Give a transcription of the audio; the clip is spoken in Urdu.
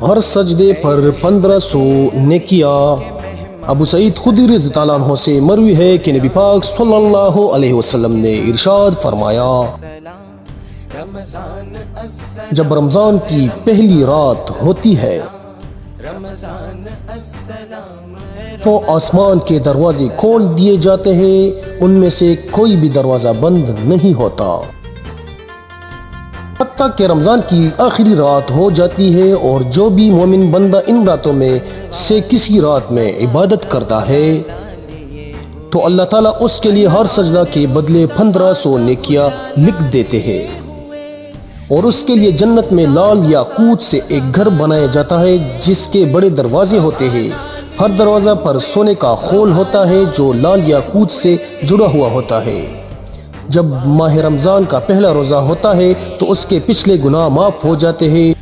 ہر سجدے پر 1500 نیکیاں۔ ابو سعید خدری رضی اللہ عنہ سے مروی ہے کہ نبی پاک صلی اللہ علیہ وسلم نے ارشاد فرمایا، جب رمضان کی پہلی رات ہوتی ہے تو آسمان کے دروازے کھول دیے جاتے ہیں، ان میں سے کوئی بھی دروازہ بند نہیں ہوتا حتیٰ کہ رمضان کی آخری رات ہو جاتی ہے، اور جو بھی مومن بندہ ان راتوں میں سے کسی رات میں عبادت کرتا ہے تو اللہ تعالیٰ اس کے لیے ہر سجدہ کے بدلے 1500 نیکیاں لکھ دیتے ہیں، اور اس کے لیے جنت میں لال یاقوت سے ایک گھر بنایا جاتا ہے جس کے بڑے دروازے ہوتے ہیں، ہر دروازہ پر سونے کا خول ہوتا ہے جو لال یاقوت سے جڑا ہوا ہوتا ہے۔ جب ماہ رمضان کا پہلا روزہ ہوتا ہے تو اس کے پچھلے گناہ معاف ہو جاتے ہیں،